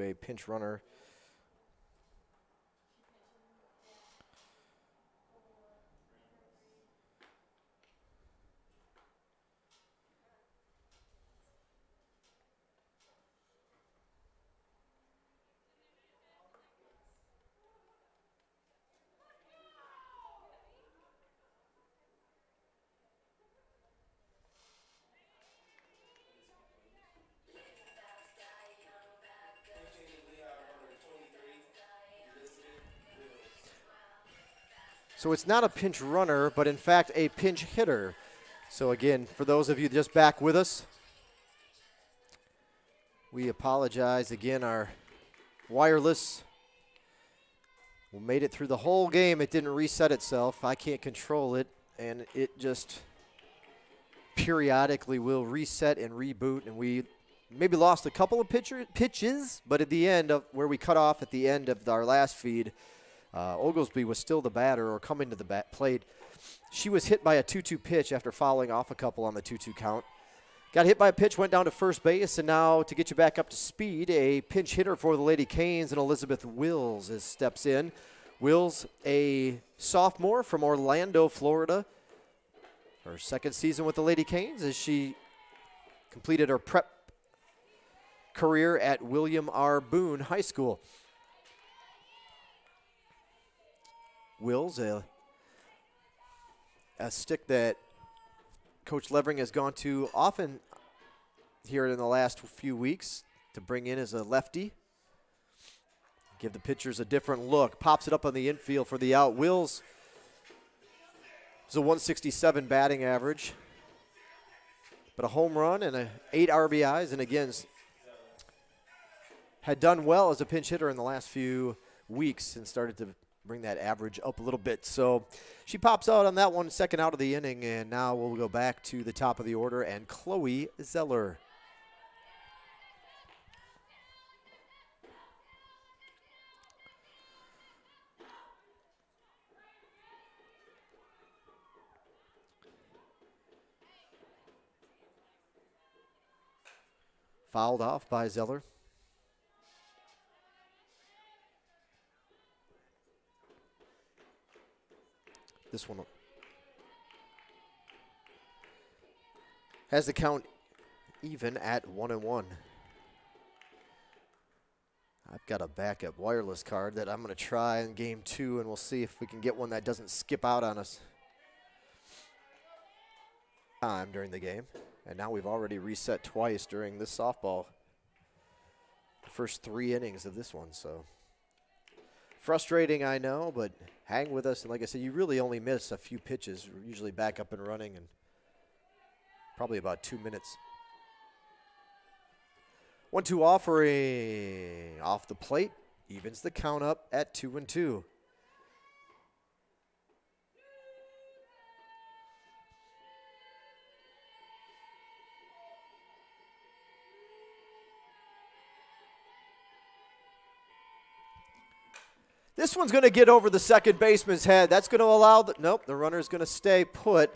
to a pinch runner. So it's not a pinch runner, but in fact a pinch hitter. So again, for those of you just back with us, we apologize. Again, our wireless made it through the whole game. It didn't reset itself. I can't control it, and it just periodically will reset and reboot, and we maybe lost a couple of pitches, but at the end of where we cut off at the end of our last feed, Oglesby was still the batter or coming to the bat plate. She was hit by a 2-2 pitch after fouling off a couple on the 2-2 count. Got hit by a pitch, went down to first base, and now to get you back up to speed, a pinch hitter for the Lady Canes, and Elizabeth Wills steps in. Wills, a sophomore from Orlando, Florida. Her second season with the Lady Canes as she completed her prep career at William R. Boone High School. Wills, a stick that Coach Levering has gone to often here in the last few weeks to bring in as a lefty. Give the pitchers a different look. Pops it up on the infield for the out. Wills is a 167 batting average, but a home run and 8 RBIs, and again, had done well as a pinch hitter in the last few weeks and started to bring that average up a little bit. So she pops out on that one, second out of the inning, and now we'll go back to the top of the order and Chloe Zeller. Fouled off by Zeller. This one has the count even at 1-1. I've got a backup wireless card that I'm going to try in game 2, and we'll see if we can get one that doesn't skip out on us time during the game. And now we've already reset twice during this softball. The first 3 innings of this one, so frustrating, I know, but hang with us. And like I said, you really only miss a few pitches. We're usually back up and running in probably about 2 minutes. 1-2 offering off the plate. Evens the count up at 2-2. This one's going to get over the second baseman's head. That's going to allow the, nope, the runner's going to stay put.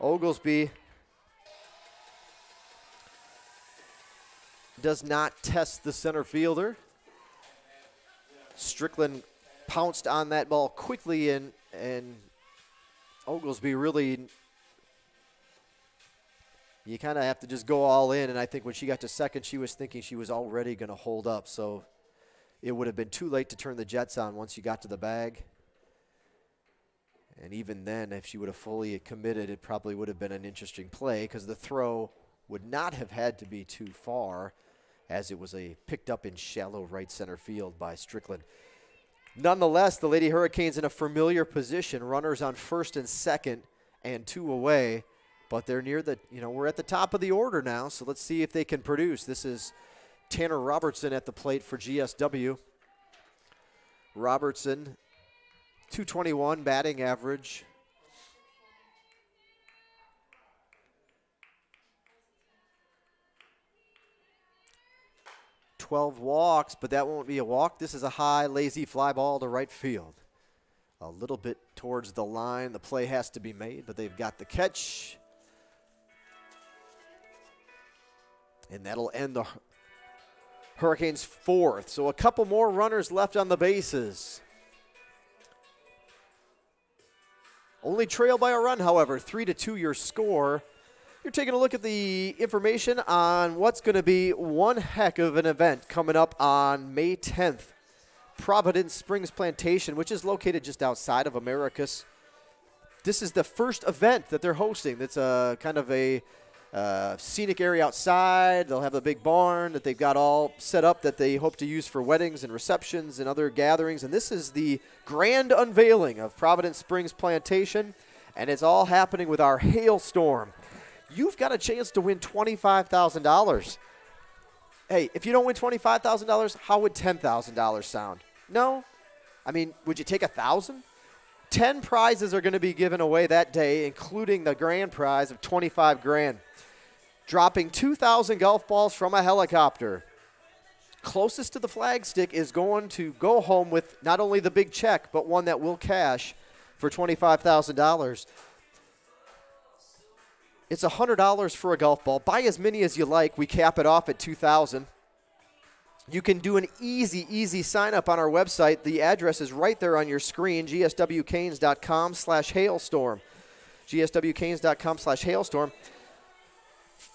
Oglesby does not test the center fielder. Strickland pounced on that ball quickly, and Oglesby really, you kind of have to just go all in, and I think when she got to second, she was thinking she was already going to hold up, so it would have been too late to turn the jets on once you got to the bag. And even then, if she would have fully committed, it probably would have been an interesting play because the throw would not have had to be too far as it was picked up in shallow right center field by Strickland. Nonetheless, the Lady Hurricanes in a familiar position. Runners on first and second and 2 away. But they're near the, we're at the top of the order now, so let's see if they can produce. This is Tanner Robertson at the plate for GSW. Robertson, 221 batting average. $12 walks, but that won't be a walk. This is a high, lazy fly ball to right field. A little bit towards the line. The play has to be made, but they've got the catch. And that'll end the Hurricanes fourth. So a couple more runners left on the bases. Only trailed by a run, however, 3-2 your score. You're taking a look at the information on what's going to be one heck of an event coming up on May 10th. Providence Springs Plantation, which is located just outside of Americus. This is the first event that they're hosting. It's a kind of a scenic area outside. They'll have a big barn that they've got all set up that they hope to use for weddings and receptions and other gatherings. And this is the grand unveiling of Providence Springs Plantation, and it's all happening with our hailstorm. You've got a chance to win $25,000. Hey, if you don't win $25,000, how would $10,000 sound? No? I mean, would you take 1,000? 10 prizes are going to be given away that day, including the grand prize of $25,000. Dropping 2,000 golf balls from a helicopter. Closest to the flag stick is going to go home with not only the big check, but one that will cash for $25,000. It's $100 for a golf ball. Buy as many as you like. We cap it off at $2,000. You can do an easy sign up on our website. The address is right there on your screen, gswcanes.com/hailstorm. gswcanes.com/hailstorm.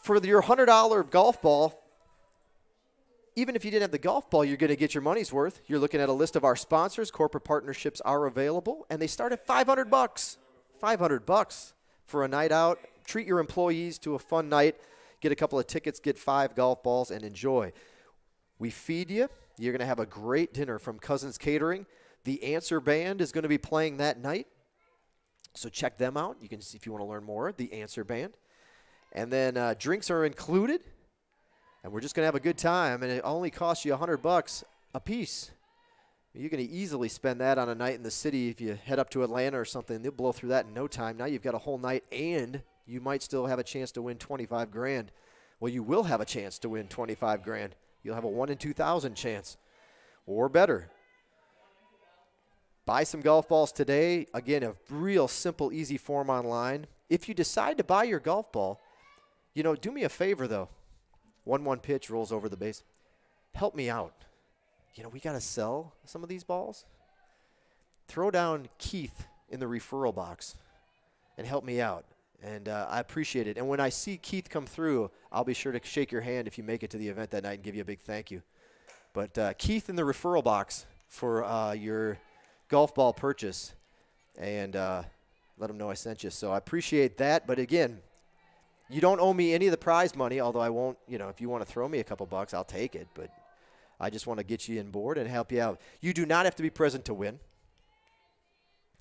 For your $100 golf ball, even if you didn't have the golf ball, you're going to get your money's worth. You're looking at a list of our sponsors. Corporate partnerships are available, and they start at $500. $500 for a night out. Treat your employees to a fun night. Get a couple of tickets, get 5 golf balls, and enjoy. We feed you. You're going to have a great dinner from Cousins Catering. The Answer Band is going to be playing that night, so check them out. You can see if you want to learn more, The Answer Band. And then drinks are included, and we're just going to have a good time, and it only costs you $100 a piece. You can easily spend that on a night in the city if you head up to Atlanta or something. They'll blow through that in no time. Now you've got a whole night, and you might still have a chance to win $25,000. Well, you will have a chance to win $25,000. You'll have a 1 in 2,000 chance or better. Buy some golf balls today. Again, a real simple, easy form online. If you decide to buy your golf ball, you know, do me a favor, though. 1-1 pitch rolls over the base. Help me out. You know, we got to sell some of these balls. Throw down Keith in the referral box and help me out. And I appreciate it. And when I see Keith come through, I'll be sure to shake your hand if you make it to the event that night and give you a big thank you. But Keith in the referral box for your golf ball purchase. And let him know I sent you. So I appreciate that. But, again, you don't owe me any of the prize money, although I won't, you know, if you want to throw me a couple bucks, I'll take it. But I just want to get you on board and help you out. You do not have to be present to win.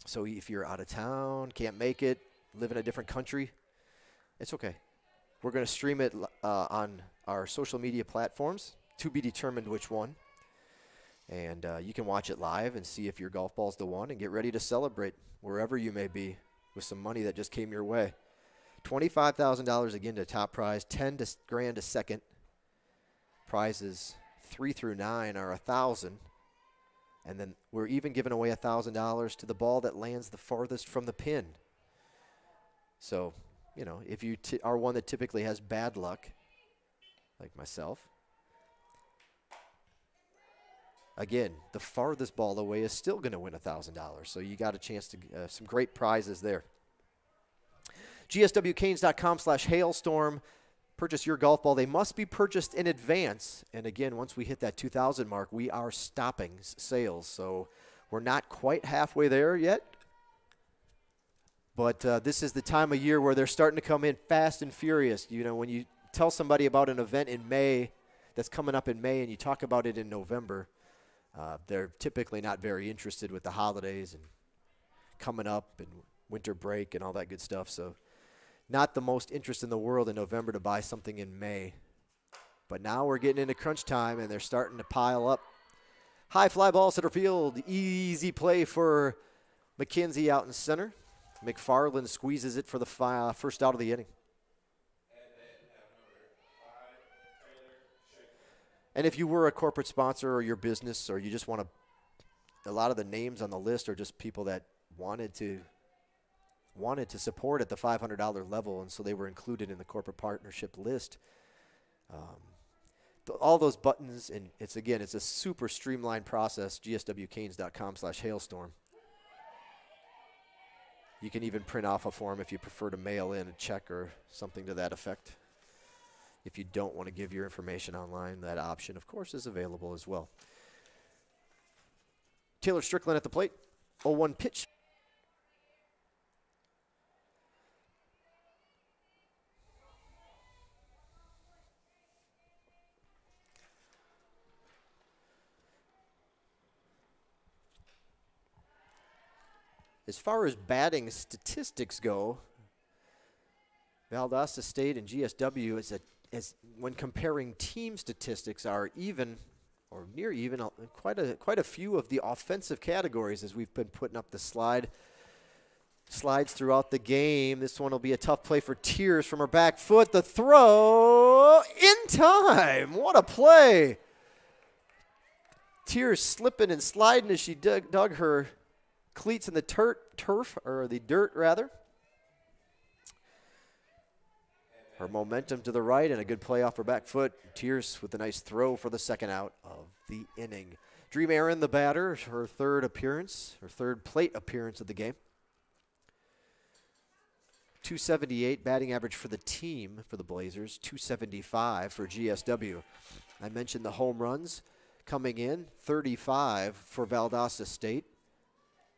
So if you're out of town, can't make it, live in a different country, it's okay. We're going to stream it on our social media platforms, to be determined which one. And you can watch it live and see if your golf ball's the one and get ready to celebrate wherever you may be with some money that just came your way. $25,000 again to top prize, $10,000 to second. Prizes 3 through 9 are $1,000, and then we're even giving away $1,000 to the ball that lands the farthest from the pin. So, you know, if you are one that typically has bad luck, like myself, again, the farthest ball away is still going to win $1,000. So you got a chance to some great prizes there. GSWCanes.com/hailstorm. Purchase your golf ball. They must be purchased in advance. And again, once we hit that 2,000 mark, we are stopping sales. So we're not quite halfway there yet. But this is the time of year where they're starting to come in fast and furious. You know, when you tell somebody about an event in May that's coming up in May and you talk about it in November, they're typically not very interested with the holidays and coming up and winter break and all that good stuff. So not the most interest in the world in November to buy something in May. But now we're getting into crunch time, and they're starting to pile up. High fly ball, center field. Easy play for McKenzie out in center. McFarland squeezes it for the first out of the inning. And if you were a corporate sponsor or your business, or you just want to, a lot of the names on the list are just people that wanted to support at the $500 level, and so they were included in the corporate partnership list. all those buttons, and it's a super streamlined process. gswcanes.com/hailstorm. You can even print off a form if you prefer to mail in a check or something to that effect. If you don't want to give your information online, that option, of course, is available as well. Taylor Strickland at the plate. 0-1 pitch. As far as batting statistics go, Valdosta State and GSW, when comparing team statistics, are even or near even quite a few of the offensive categories, as we've been putting up the slides throughout the game. This one will be a tough play for Tears from her back foot. The throw in time. What a play. Tears slipping and sliding as she dug her cleats in the turf, or the dirt rather. Her momentum to the right and a good play off her back foot. Tears with a nice throw for the second out of the inning. Dream Aaron, the batter, her third plate appearance of the game. 278 batting average for the team for the Blazers, 275 for GSW. I mentioned the home runs coming in, 35 for Valdosta State,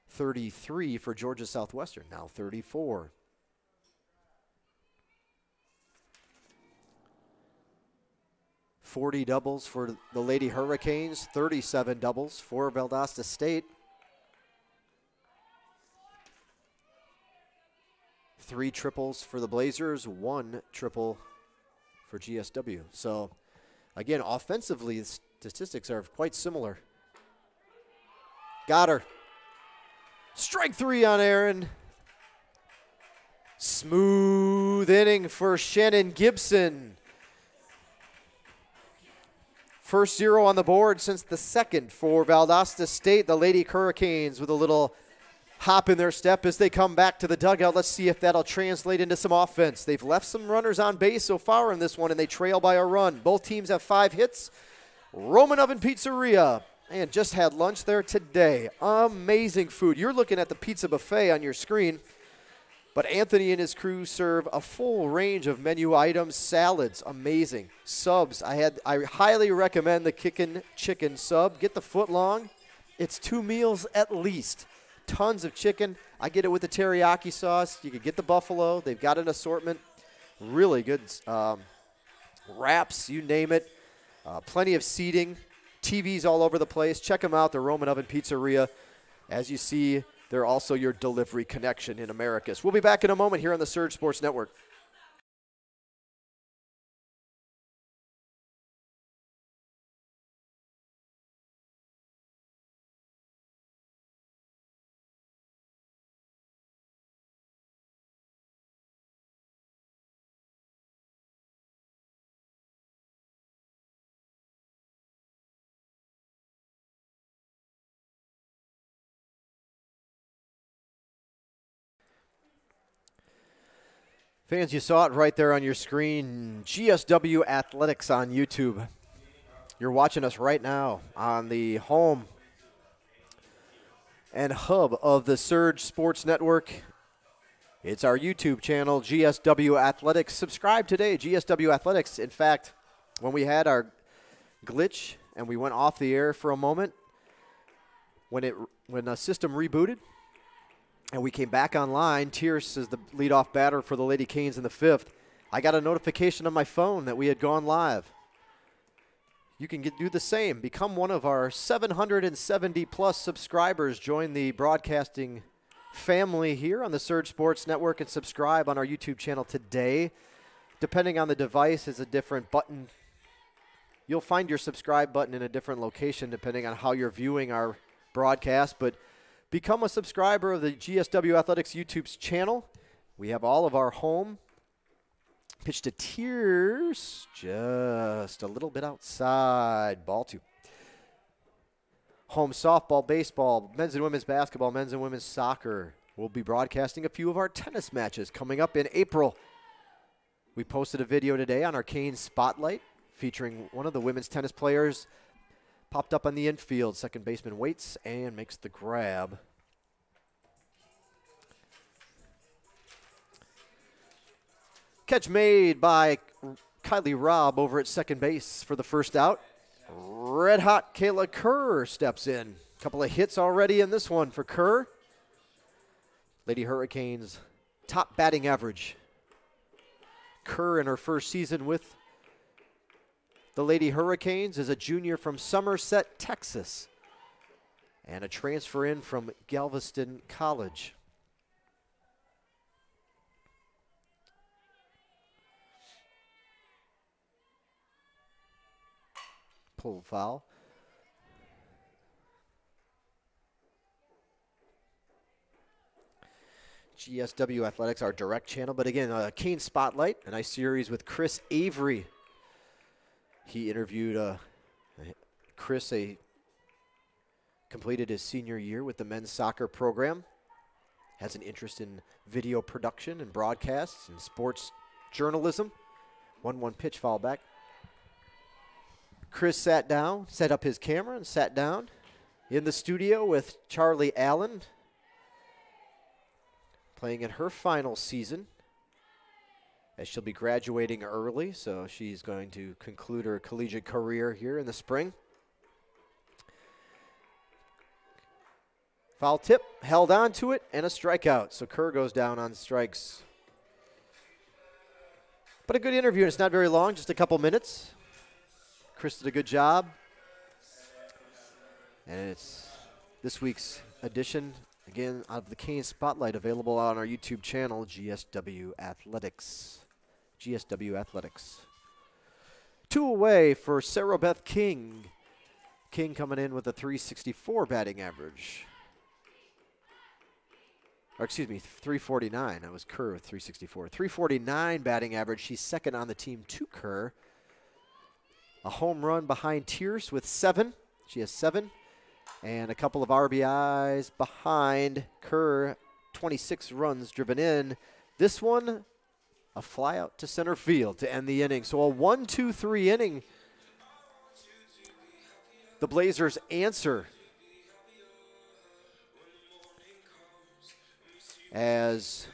33 for Georgia Southwestern, now 34. $40 doubles for the Lady Hurricanes, 37 doubles for Valdosta State. 3 triples for the Blazers, 1 triple for GSW. So, again, offensively, the statistics are quite similar. Got her. Strike 3 on Aaron. Smooth inning for Shannon Gibson. First 0 on the board since the second for Valdosta State. The Lady Hurricanes with a little hop in their step as they come back to the dugout. Let's see if that'll translate into some offense. They've left some runners on base so far in this one, and they trail by a run. Both teams have 5 hits. Roman Oven Pizzeria, and just had lunch there today. Amazing food. You're looking at the pizza buffet on your screen, but Anthony and his crew serve a full range of menu items, salads, amazing. Subs, I highly recommend the Kickin' Chicken sub. Get the foot long. It's 2 meals at least. Tons of chicken. I get it with the teriyaki sauce. You can get the buffalo. They've got an assortment. Really good wraps, you name it. Plenty of seating. TVs all over the place. Check them out, the Roman Oven Pizzeria. As you see, they're also your delivery connection in Americus. We'll be back in a moment here on the Surge Sports Network. Fans, you saw it right there on your screen. GSW Athletics on YouTube. You're watching us right now on the home and hub of the Surge Sports Network. It's our YouTube channel, GSW Athletics. Subscribe today, GSW Athletics. In fact, when we had our glitch and we went off the air for a moment, when the system rebooted, and we came back online, Tierce is the leadoff batter for the Lady Canes in the 5th. I got a notification on my phone that we had gone live. You can do the same. Become one of our 770-plus subscribers. Join the broadcasting family here on the Surge Sports Network and subscribe on our YouTube channel today. Depending on the device, is a different button. You'll find your subscribe button in a different location depending on how you're viewing our broadcast, but become a subscriber of the GSW Athletics YouTube channel. We have all of our home. Pitch to Tears, just a little bit outside. Ball 2. Home softball, baseball, men's and women's basketball, men's and women's soccer. We'll be broadcasting a few of our tennis matches coming up in April. We posted a video today on our Canes Spotlight featuring one of the women's tennis players. Popped up on the infield. Second baseman waits and makes the grab. Catch made by Kylie Robb over at second base for the first out. Red hot Kayla Kerr steps in. Couple of hits already in this one for Kerr. Lady Hurricanes top batting average. Kerr in her first season with the Lady Hurricanes is a junior from Somerset, Texas, and a transfer in from Galveston College. Pull foul. GSW Athletics, our direct channel. But again, Cane Spotlight, a nice series with Chris Avery. He interviewed Chris, completed his senior year with the men's soccer program. Has an interest in video production and broadcasts and sports journalism. 1-1 pitch, foul back. Chris sat down, set up his camera and sat down in the studio with Charlie Allen, playing in her final season, as she'll be graduating early, so she's going to conclude her collegiate career here in the spring. Foul tip, held on to it, and a strikeout. So Kerr goes down on strikes. But a good interview, and it's not very long, just a couple minutes. Chris did a good job. And it's this week's edition, again, of the Cane Spotlight, available on our YouTube channel, GSW Athletics. GSW Athletics. 2 away for Sarah Beth King. King coming in with a .364 batting average. Or excuse me, 349. That was Kerr with .364. 349 batting average. She's second on the team to Kerr. A home run behind Tierce with 7. She has 7. And a couple of RBIs behind Kerr. 26 runs driven in. This one, a fly out to center field to end the inning. So a 1-2-3 inning. The Blazers answer as,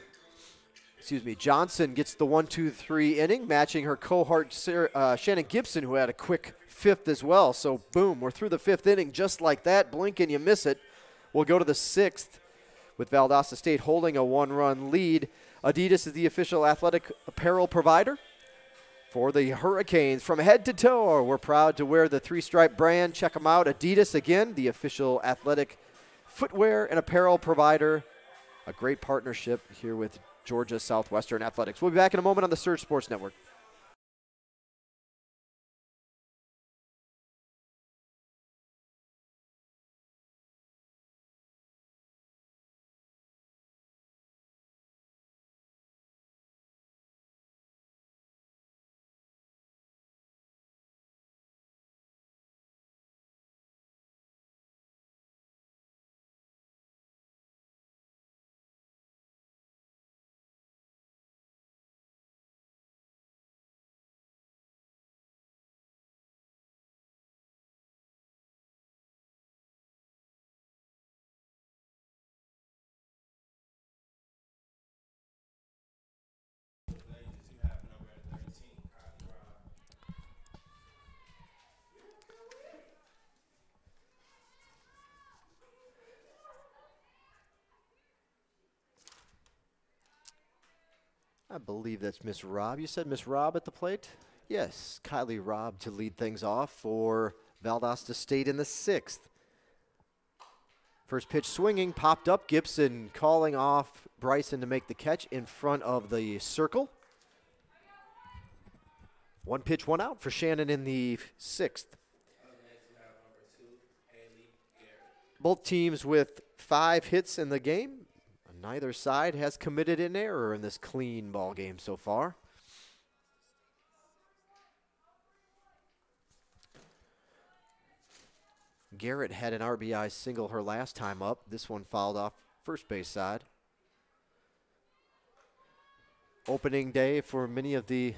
Johnson gets the 1-2-3 inning, matching her cohort Shannon Gibson, who had a quick 5th as well. So boom, we're through the 5th inning just like that. Blink and you miss it. We'll go to the 6th with Valdosta State holding a 1-run lead. Adidas is the official athletic apparel provider for the Hurricanes. From head to toe, we're proud to wear the 3-stripe brand. Check them out. Adidas, again, the official athletic footwear and apparel provider. A great partnership here with Georgia Southwestern Athletics. We'll be back in a moment on the Surge Sports Network. I believe that's Miss Robb. You said Miss Robb at the plate? Yes, Kylie Robb to lead things off for Valdosta State in the 6th. First pitch swinging, popped up. Gibson calling off Bryson to make the catch in front of the circle. 1 pitch, 1 out for Shannon in the 6th. Both teams with 5 hits in the game. Neither side has committed an error in this clean ball game so far. Garrett had an RBI single her last time up. This one fouled off first base side. Opening day for many of the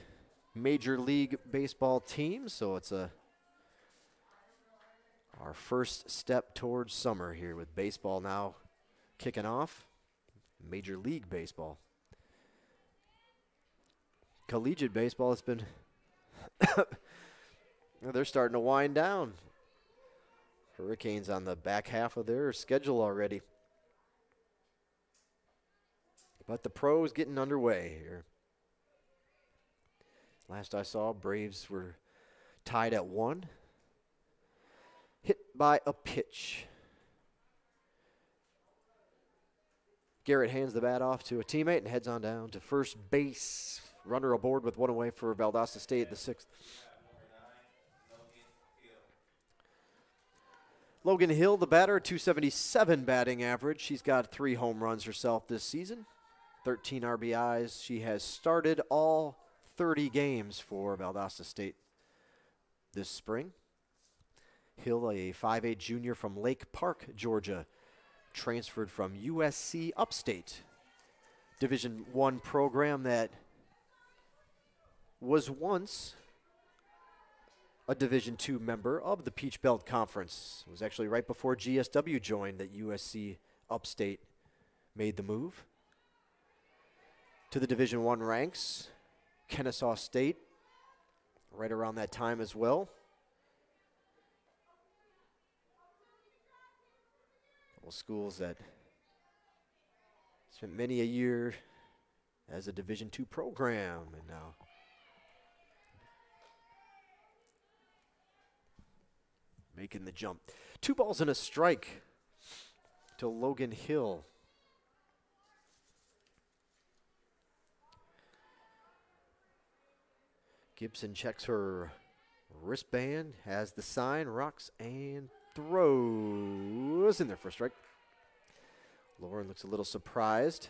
Major League Baseball team, so it's our first step towards summer here with baseball now kicking off. Major League Baseball. Collegiate baseball, it's been they're starting to wind down. Hurricanes on the back half of their schedule already. But the pros getting underway here. Last I saw, Braves were tied at 1. Hit by a pitch. Garrett hands the bat off to a teammate and heads on down to first base. Runner aboard with 1 away for Valdosta State, the 6th. Logan Hill, the batter, 277 batting average. She's got 3 home runs herself this season, 13 RBIs. She has started all 30 games for Valdosta State this spring. Hill, a 5'8" junior from Lake Park, Georgia, transferred from USC Upstate, Division I program that was once a Division II member of the Peach Belt Conference. It was actually right before GSW joined that USC Upstate made the move to the Division I ranks. Kennesaw State right around that time as well. Couple schools that spent many a year as a Division II program, and now making the jump. 2 balls and a strike to Logan Hill. Gibson checks her wristband, has the sign, rocks, and throws in there for a strike. Lauren looks a little surprised,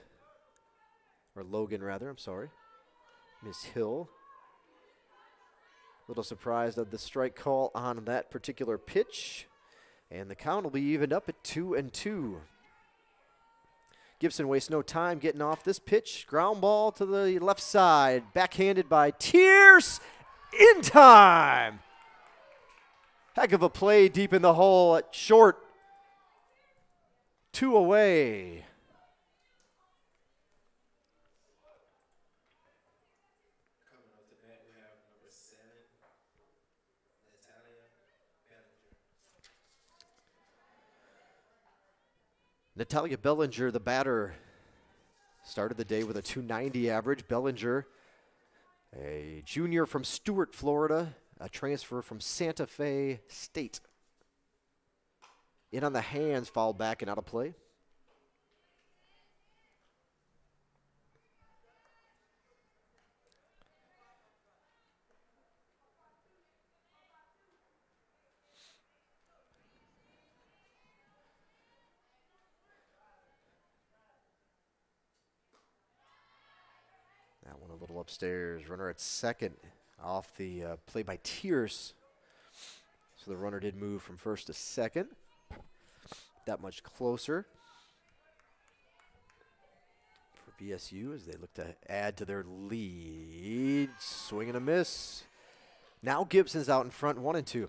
or Logan rather, I'm sorry. Miss Hill. A little surprised of the strike call on that particular pitch. And the count will be evened up at 2-2. Gibson wastes no time getting off this pitch. Ground ball to the left side. Backhanded by Tierce in time. Heck of a play deep in the hole at short. 2 away. Natalia Bellinger, the batter, started the day with a 290 average. Bellinger, a junior from Stuart, Florida, a transfer from Santa Fe State. In on the hands, fouled back and out of play. That one a little upstairs. Runner at second off the play by Tierce. So the runner did move from first to second. That much closer for VSU as they look to add to their lead. Swing and a miss. Now Gibson's out in front, 1-2.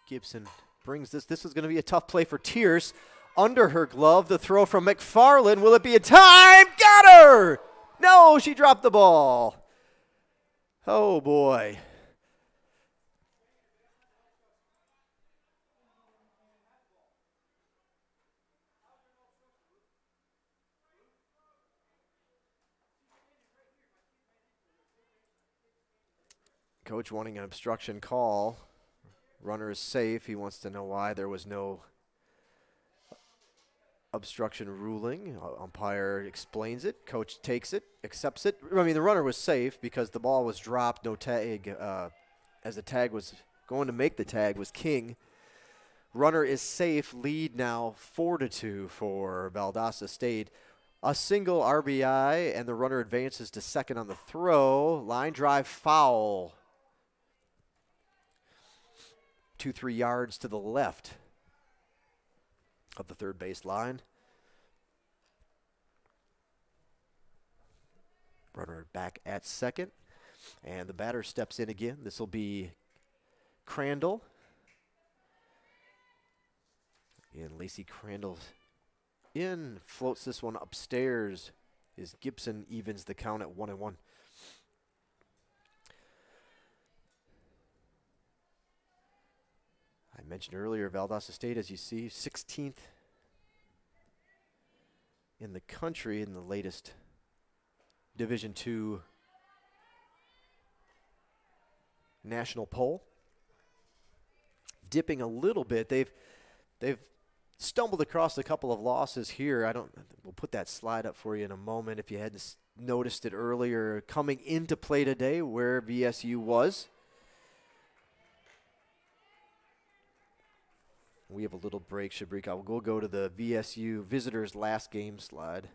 Gibson brings this. This is going to be a tough play for Tierce. Under her glove, the throw from McFarland. Will it be a time? Got her! No, she dropped the ball. Oh, boy. Coach wanting an obstruction call. Runner is safe. He wants to know why there was no obstruction ruling. Umpire explains it. Coach takes it, accepts it. I mean, the runner was safe because the ball was dropped. No tag. As the tag was going to make the tag was King. Runner is safe. Lead now 4-2 for Valdosta State. A single RBI, and the runner advances to second on the throw. Line drive foul. 2-3 yards to the left of the third base line. Runner back at second. And the batter steps in again. This will be Crandall. And Lacey Crandall's in, floats this one upstairs as Gibson evens the count at 1-1. I mentioned earlier, Valdosta State, as you see, 16th in the country in the latest Division II national poll. Dipping a little bit. They've stumbled across a couple of losses here. We'll put that slide up for you in a moment if you hadn't noticed it earlier coming into play today where VSU was. We have a little break, Shabrika. We'll go to the VSU visitors last game slide.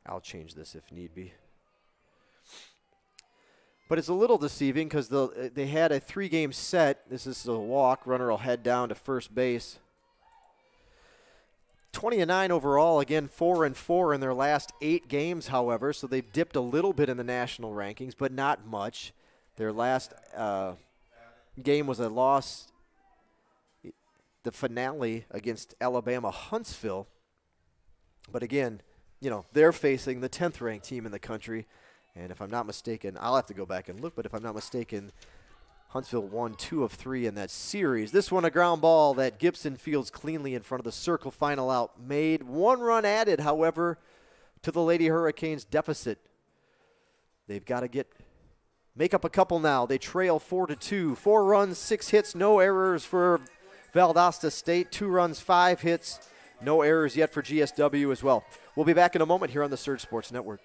I'll change this if need be. But it's a little deceiving because they had a 3-game set. This is a walk. Runner will head down to first base. 20-9 overall. Again, 4-4 in their last 8 games, however. So they've dipped a little bit in the national rankings, but not much. Their last game was a loss, the finale against Alabama Huntsville. But again, you know, they're facing the 10th ranked team in the country. And if I'm not mistaken, I'll have to go back and look, but if I'm not mistaken, Huntsville won 2 of 3 in that series. This one a ground ball that Gibson fields cleanly in front of the circle. Final out made. 1 run added, however, to the Lady Hurricanes deficit. They've got to make up a couple now. They trail 4-2. 4 runs, 6 hits, no errors for Valdosta State. 2 runs, 5 hits, no errors yet for GSW as well. We'll be back in a moment here on the Surge Sports Network.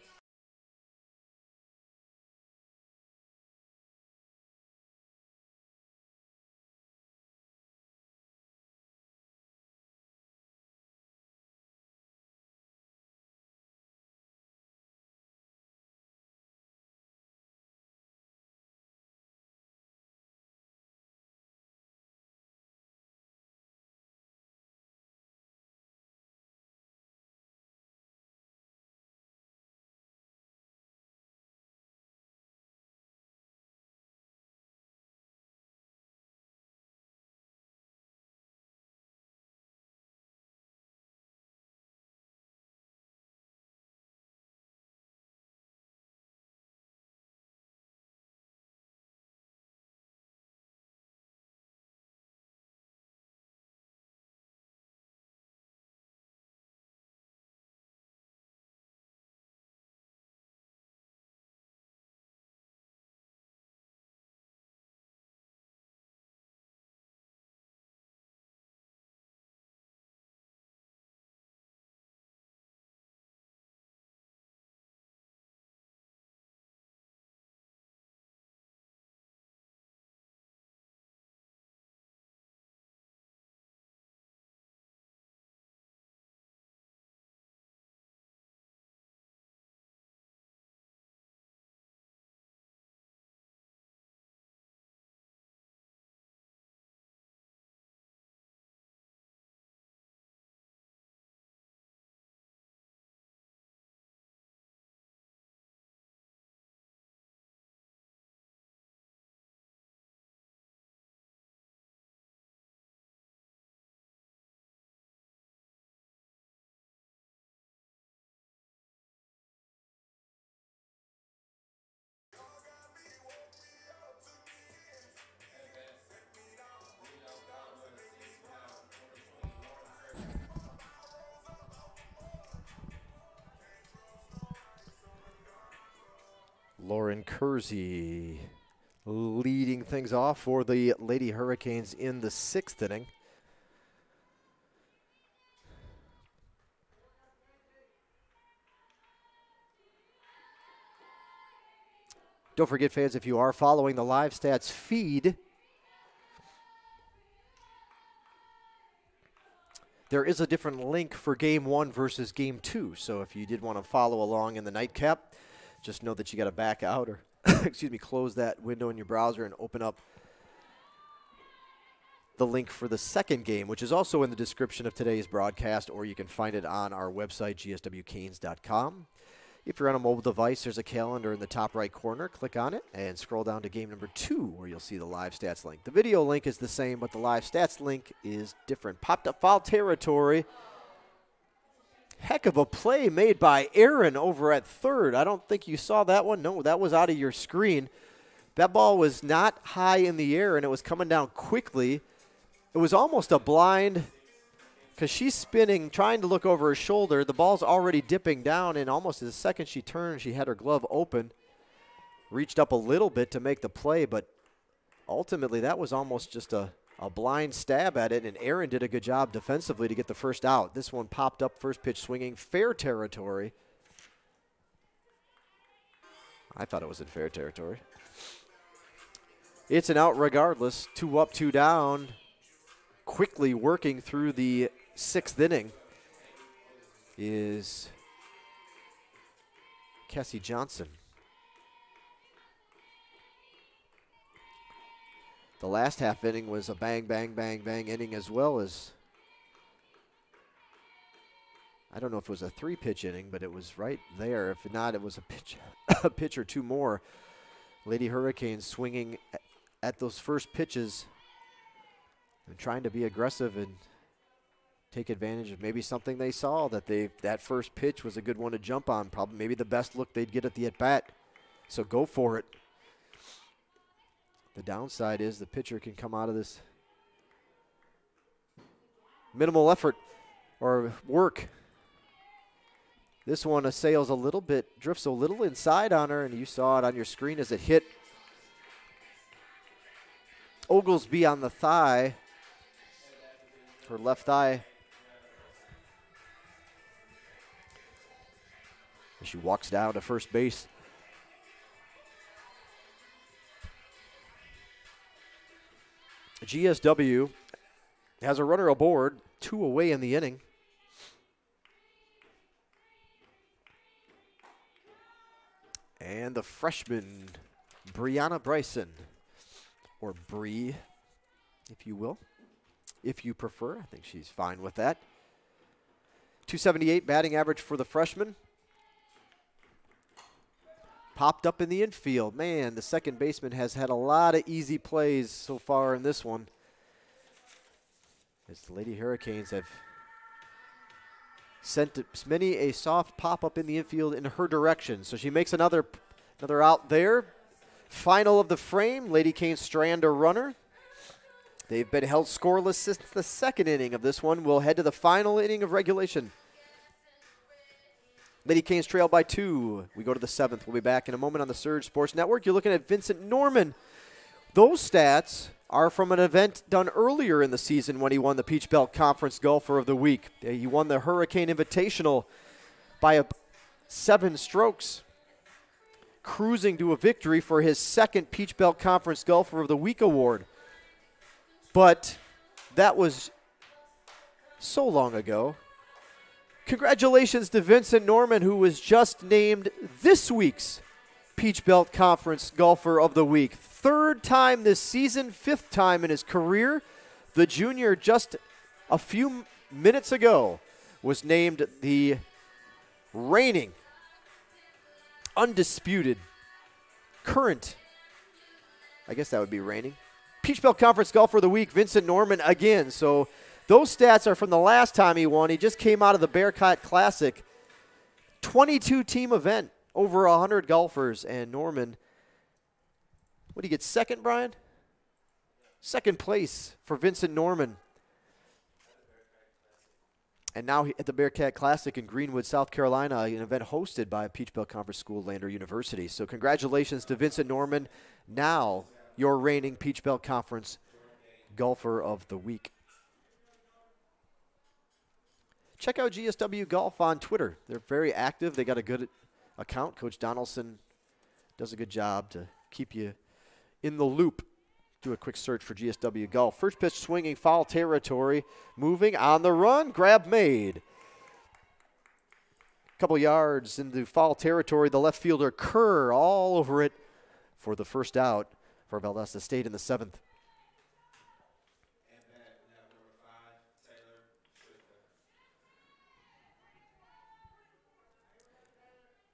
Lauren Kersey leading things off for the Lady Hurricanes in the 6th inning. Don't forget, fans, if you are following the live stats feed, there is a different link for Game 1 versus Game 2. So if you did want to follow along in the nightcap, just know that you got to back out or excuse me, close that window in your browser and open up the link for the second game, which is also in the description of today's broadcast, or you can find it on our website, gswcanes.com. If you're on a mobile device, there's a calendar in the top right corner. Click on it and scroll down to game number 2, where you'll see the live stats link. The video link is the same, but the live stats link is different. Popped up foul territory. Heck of a play made by Aaron over at third. I don't think you saw that one. No, that was out of your screen. That ball was not high in the air, and it was coming down quickly. It was almost a blind because she's spinning, trying to look over her shoulder. The ball's already dipping down, and almost the second she turned, she had her glove open. Reached up a little bit to make the play, but ultimately that was almost just a blind stab at it, and Aaron did a good job defensively to get the first out. This one popped up, first pitch swinging, fair territory. I thought it was in fair territory. It's an out regardless. 2 up, 2 down. Quickly working through the 6th inning is Cassie Johnson. The last half inning was a bang, bang, bang, bang inning, as well as, I don't know if it was a 3-pitch inning, but it was right there. If not, it was a pitch or 2 more. Lady Hurricanes swinging at those first pitches and trying to be aggressive and take advantage of maybe something they saw, that first pitch was a good one to jump on, probably maybe the best look they'd get at the at-bat. So go for it. The downside is the pitcher can come out of this minimal effort or work. This one assails a little bit, drifts a little inside on her, and you saw it on your screen as it hit Oglesby on the thigh, her left thigh. She walks down to first base. GSW has a runner aboard, 2 away in the inning. And the freshman, Brianna Bryson, or Bree, if you will, if you prefer. I think she's fine with that. 278 batting average for the freshman. Popped up in the infield. Man, the second baseman has had a lot of easy plays so far in this one, as the Lady Hurricanes have sent many a soft pop-up in the infield in her direction. So she makes another out there. Final of the frame, Lady Canes strand a runner. They've been held scoreless since the second inning of this one. We'll head to the final inning of regulation. Lady Canes trail by 2. We go to the 7th. We'll be back in a moment on the Surge Sports Network. You're looking at Vincent Norman. Those stats are from an event done earlier in the season when he won the Peach Belt Conference Golfer of the Week. He won the Hurricane Invitational by 7 strokes, cruising to a victory for his second Peach Belt Conference Golfer of the Week award. But that was so long ago. Congratulations to Vincent Norman, who was just named this week's Peach Belt Conference Golfer of the Week. 3rd time this season, 5th time in his career. The junior just a few minutes ago was named the reigning, undisputed, current, I guess that would be reigning, Peach Belt Conference Golfer of the Week, Vincent Norman again. So those stats are from the last time he won. He just came out of the Bearcat Classic. 22-team event, over 100 golfers, and Norman, what did he get, second, Brian? Second place for Vincent Norman. And now at the Bearcat Classic in Greenwood, South Carolina, an event hosted by Peach Belt Conference School, Lander University. So congratulations to Vincent Norman, now your reigning Peach Belt Conference Golfer of the Week. Check out GSW Golf on Twitter. They're very active. They got a good account. Coach Donaldson does a good job to keep you in the loop. Do a quick search for GSW Golf. First pitch swinging, foul territory. Moving on the run. Grab made. Couple yards into foul territory. The left fielder Kerr all over it. for the first out for Valdosta State in the 7th.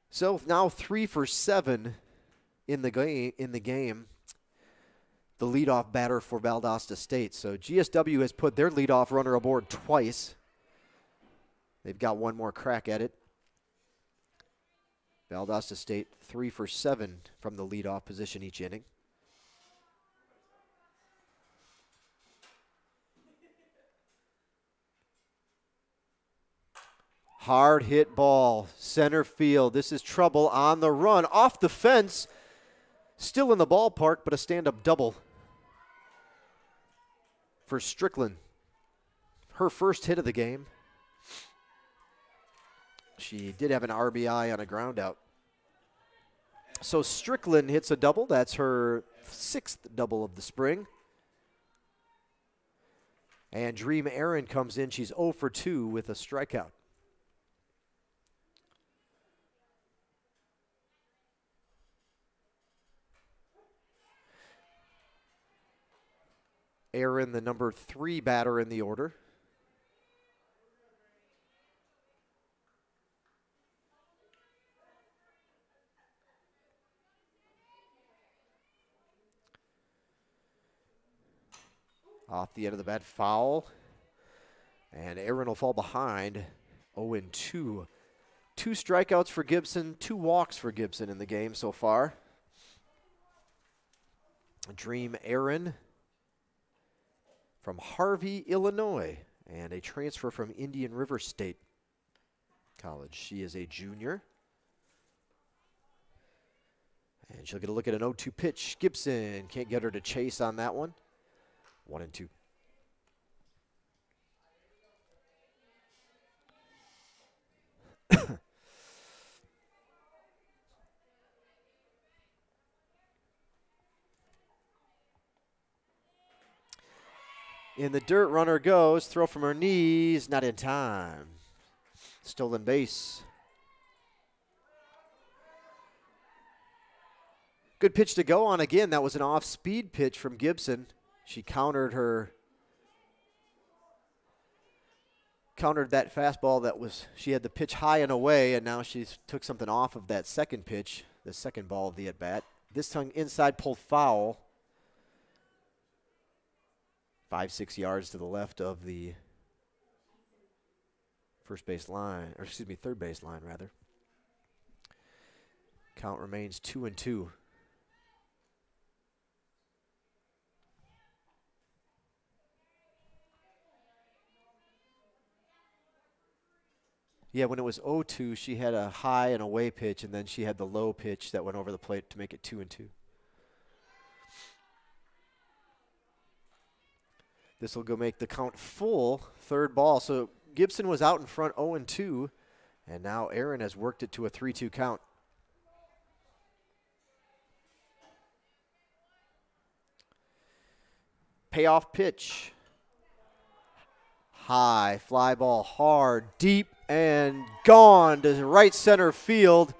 So now 3 for 7 in the game. The leadoff batter for Valdosta State. So GSW has put their leadoff runner aboard twice. They've got one more crack at it. Valdosta State 3 for 7 from the leadoff position each inning. Hard hit ball, center field. This is trouble on the run, off the fence. Still in the ballpark, but a stand-up double for Strickland. Her first hit of the game. She did have an RBI on a ground out. So Strickland hits a double. That's her 6th double of the spring. And Dream Aaron comes in. She's 0 for 2 with a strikeout. Aaron, the number 3 batter in the order. Off the end of the bat, foul. And Aaron will fall behind. 0-2. 2 strikeouts for Gibson, 2 walks for Gibson in the game so far. Dream Aaron from Harvey, Illinois, and a transfer from Indian River State College. She is a junior. And she'll get a look at an 0-2 pitch. Gibson can't get her to chase on that one. 1-2. In the dirt, runner goes. Throw from her knees, not in time. Stolen base. Good pitch to go on again. That was an off-speed pitch from Gibson. She countered that fastball that was, she had the pitch high and away, and now she's took something off of that second pitch, the second ball of the at-bat. This time inside, pulled foul. 5-6 yards to the left of the third base line, rather. Count remains 2-2. Yeah, when it was 0-2, she had a high and away pitch, and then she had the low pitch that went over the plate to make it 2-2. This will go make the count full, third ball. So Gibson was out in front 0-2, and now Aaron has worked it to a 3-2 count. Payoff pitch. High, fly ball, hard, deep, and gone to right center field.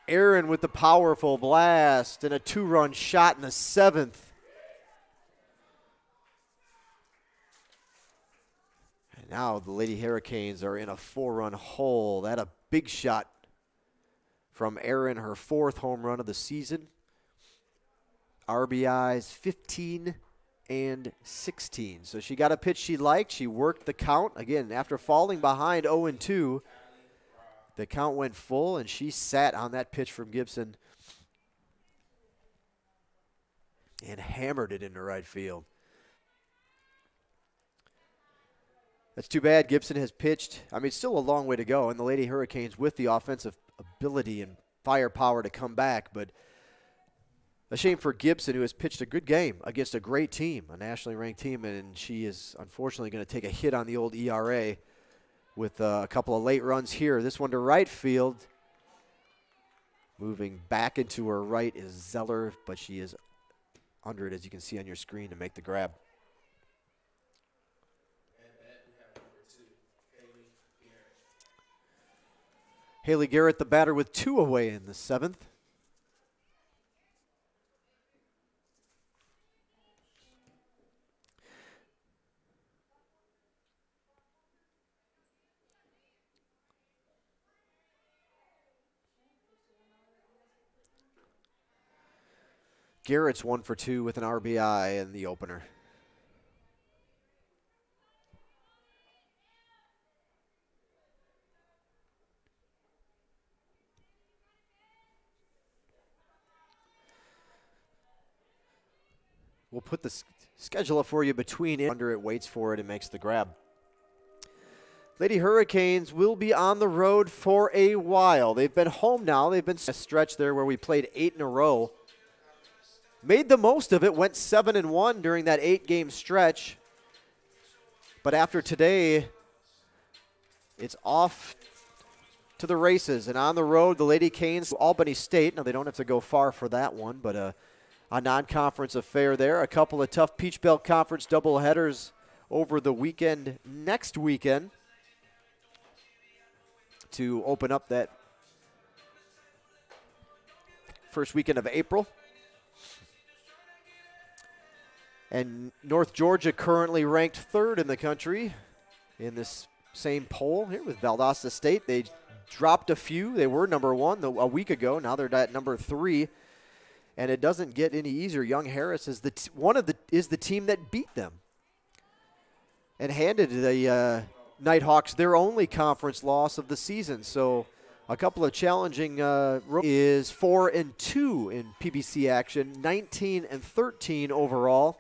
Aaron with the powerful blast and a 2-run shot in the 7th. And now the Lady Hurricanes are in a 4-run hole. That a big shot from Aaron, her 4th home run of the season. RBIs 15 and 16. So she got a pitch she liked. She worked the count. Again, after falling behind 0-2, the count went full, and she sat on that pitch from Gibson and hammered it into right field. That's too bad. Gibson has pitched. I mean, still a long way to go, and the Lady Hurricanes with the offensive ability and firepower to come back, but a shame for Gibson, who has pitched a good game against a great team, a nationally ranked team, and she is unfortunately going to take a hit on the old ERA with a couple of late runs here. This one to right field. Moving back into her right is Zeller, but she is under it, as you can see on your screen, to make the grab. Haley Garrett, the batter, with 2 away in the 7th. Garrett's 1 for 2 with an RBI in the opener. We'll put the schedule up for you between it. Under it, waits for it, and makes the grab. Lady Hurricanes will be on the road for a while. They've been home now. They've been a stretch there where we played 8 in a row. Made the most of it, went 7-1 during that 8-game stretch. But after today, it's off to the races. And on the road, the Lady Canes, Albany State. Now, they don't have to go far for that one, but a non-conference affair there. A couple of tough Peach Belt Conference doubleheaders over the weekend, next weekend, to open up that first weekend of April. And North Georgia currently ranked 3rd in the country in this same poll here with Valdosta State. They dropped a few. They were number 1 a week ago. Now they're at number 3. And it doesn't get any easier. Young Harris is the team that beat them and handed the Nighthawks their only conference loss of the season. So a couple of challenging is 4-2 in PBC action, 19-13 overall.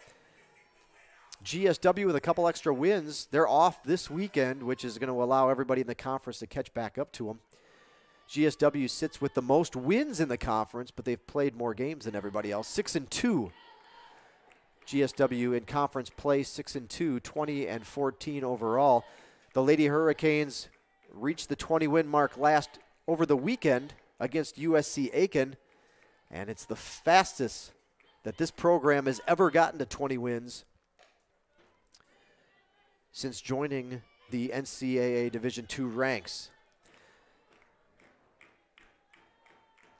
GSW with a couple extra wins. They're off this weekend, which is going to allow everybody in the conference to catch back up to them. GSW sits with the most wins in the conference, but they've played more games than everybody else. 6-2. GSW in conference play, 6-2, 20-14 overall. The Lady Hurricanes reached the 20-win mark over the weekend against USC Aiken, and it's the fastest that this program has ever gotten to 20 wins since joining the NCAA Division II ranks.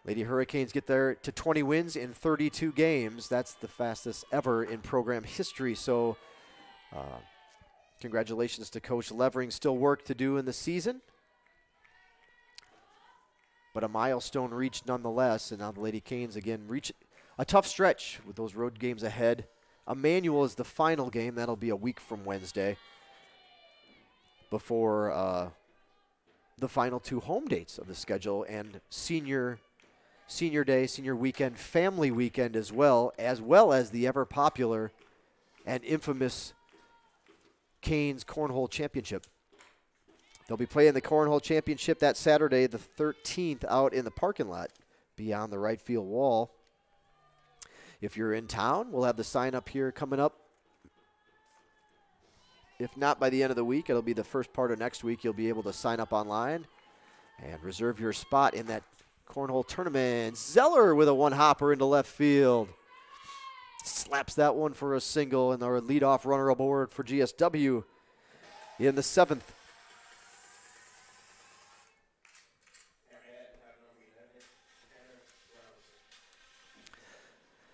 Lady Hurricanes get there to 20 wins in 32 games. That's the fastest ever in program history. So congratulations to Coach Levering. Still work to do in the season, but a milestone reached nonetheless. And now the Lady Canes again reach a tough stretch with those road games ahead. Emmanuel is the final game. That'll be a week from Wednesday before the final 2 home dates of the schedule, and senior day, senior weekend, family weekend as well as the ever popular and infamous Canes Cornhole Championship. They'll be playing the Cornhole Championship that Saturday, the 13th, out in the parking lot beyond the right field wall. If you're in town, we'll have the sign up here coming up. If not by the end of the week, it'll be the first part of next week. You'll be able to sign up online and reserve your spot in that cornhole tournament. Zeller with a one-hopper into left field. Slaps that one for a single, and our leadoff runner aboard for GSW in the 7th.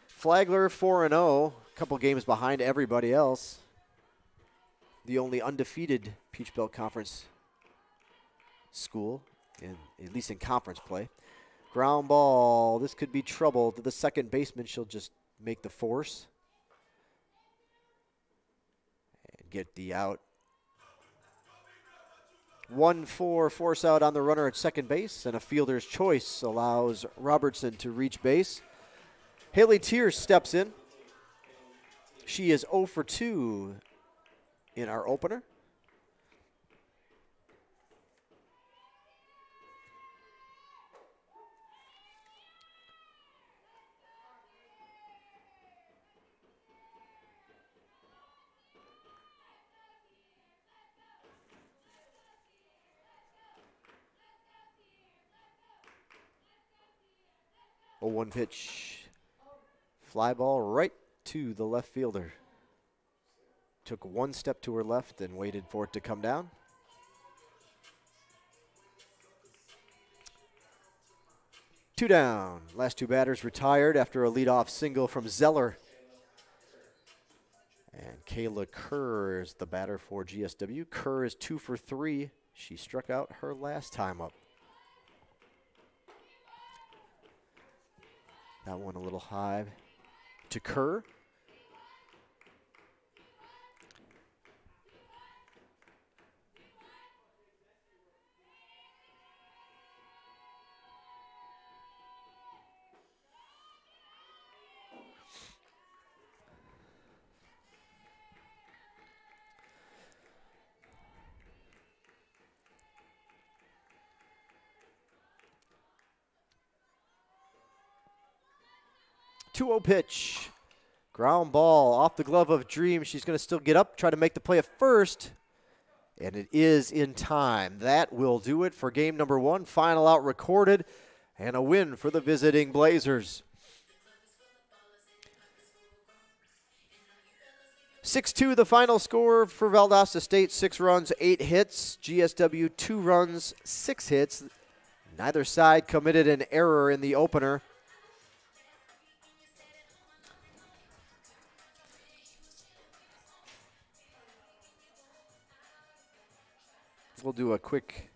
Flagler 4-0, a couple games behind everybody else. The only undefeated Peach Belt Conference school, at least in conference play. Ground ball. This could be trouble to the second baseman. She'll just make the force and get the out. 1-4 force out on the runner at second base, and a fielder's choice allows Robertson to reach base. Haley Tiers steps in. She is 0 for 2 in our opener. A 1 pitch. Fly ball right to the left fielder. Took one step to her left and waited for it to come down. 2 down. Last 2 batters retired after a leadoff single from Zeller. And Kayla Kerr is the batter for GSW. Kerr is 2 for 3. She struck out her last time up. That one a little high to Kerr. Two-0 pitch. Ground ball off the glove of Dream. She's going to still get up, try to make the play at first. And it is in time. That will do it for game number 1. Final out recorded. And a win for the visiting Blazers. 6-2 the final score for Valdosta State. 6 runs, 8 hits. GSW 2 runs, 6 hits. Neither side committed an error in the opener. We'll do a quick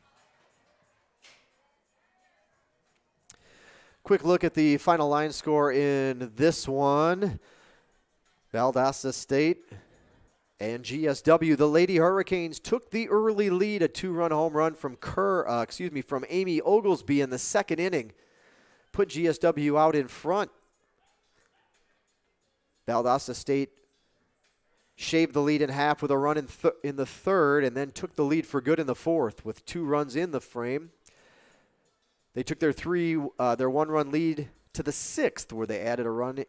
look at the final line score in this one. Valdosta State and GSW. The Lady Hurricanes took the early lead, a 2-run home run from from Amy Oglesby in the 2nd inning. Put GSW out in front. Valdosta State shaved the lead in half with a run in the 3rd, and then took the lead for good in the 4th with 2 runs in the frame. They took their 1-run lead to the 6th, where they added a run,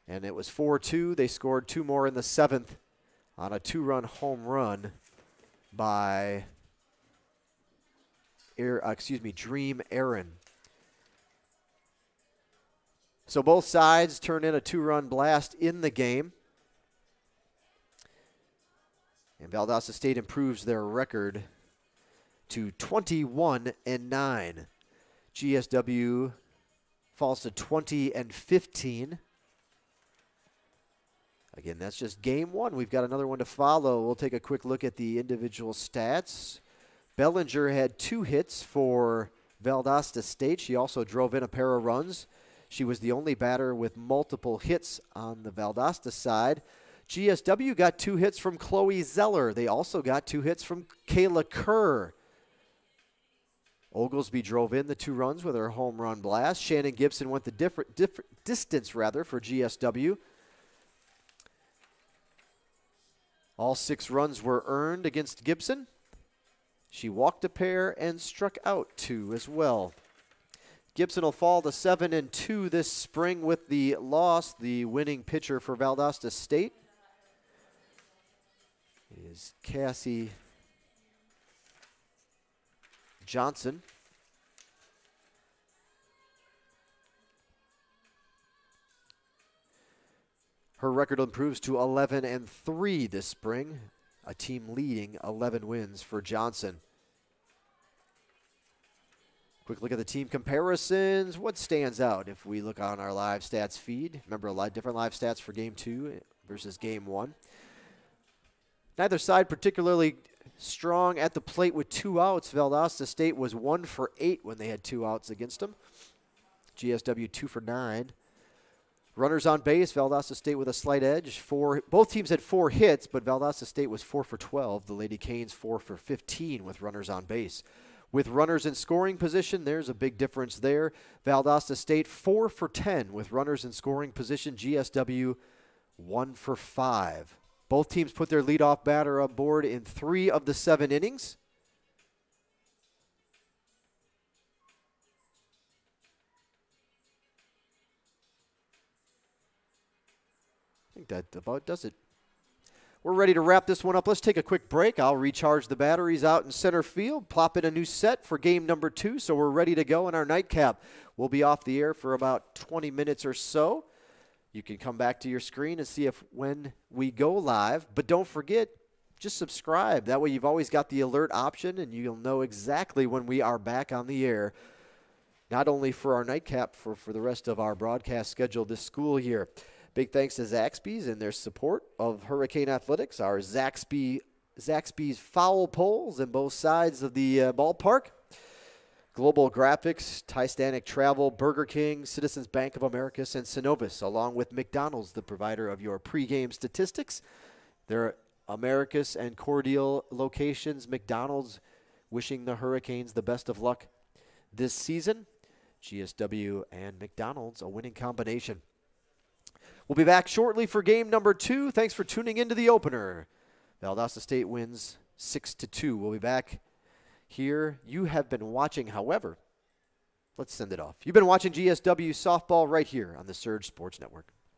and it was 4-2. They scored 2 more in the 7th on a 2-run home run by Dream Aaron. So both sides turned in a 2-run blast in the game. And Valdosta State improves their record to 21-9. GSW falls to 20-15. Again, that's just game 1. We've got another one to follow. We'll take a quick look at the individual stats. Bellinger had 2 hits for Valdosta State. She also drove in a pair of runs. She was the only batter with multiple hits on the Valdosta side. GSW got 2 hits from Chloe Zeller. They also got 2 hits from Kayla Kerr. Oglesby drove in the 2 runs with her home run blast. Shannon Gibson went the different distance for GSW. All 6 runs were earned against Gibson. She walked a pair and struck out 2 as well. Gibson will fall to 7-2 this spring with the loss. The winning pitcher for Valdosta State is Cassie Johnson. Her record improves to 11-3 this spring, a team leading 11 wins for Johnson. Quick look at the team comparisons. What stands out if we look on our live stats feed? Remember, a lot different live stats for game 2 versus game 1. Neither side particularly strong at the plate with 2 outs. Valdosta State was 1 for 8 when they had 2 outs against them. GSW 2 for 9. Runners on base, Valdosta State with a slight edge. Both teams had 4 hits, but Valdosta State was 4 for 12. The Lady Canes 4 for 15 with runners on base. With runners in scoring position, there's a big difference there. Valdosta State 4 for 10 with runners in scoring position. GSW 1 for 5. Both teams put their leadoff batter on board in 3 of the 7 innings. I think that about does it. We're ready to wrap this one up. Let's take a quick break. I'll recharge the batteries out in center field, plop in a new set for game number 2, so we're ready to go in our nightcap. We'll be off the air for about 20 minutes or so. You can come back to your screen and see when we go live. But don't forget, just subscribe. That way you've always got the alert option, and you'll know exactly when we are back on the air. not only for our nightcap, for the rest of our broadcast schedule this school year. Big thanks to Zaxby's and their support of Hurricane Athletics, our Zaxby's foul poles in both sides of the ballpark. Global Graphics, Titanic Travel, Burger King, Citizens Bank of Americus, and Synovus, along with McDonald's, the provider of your pregame statistics. Their Americus and Cordial locations, McDonald's wishing the Hurricanes the best of luck this season. GSW and McDonald's, a winning combination. We'll be back shortly for game number 2. Thanks for tuning into the opener. Valdosta State wins 6-2. We'll be back here. You have been watching, however, let's send it off. You've been watching GSW softball right here on the Surge Sports Network.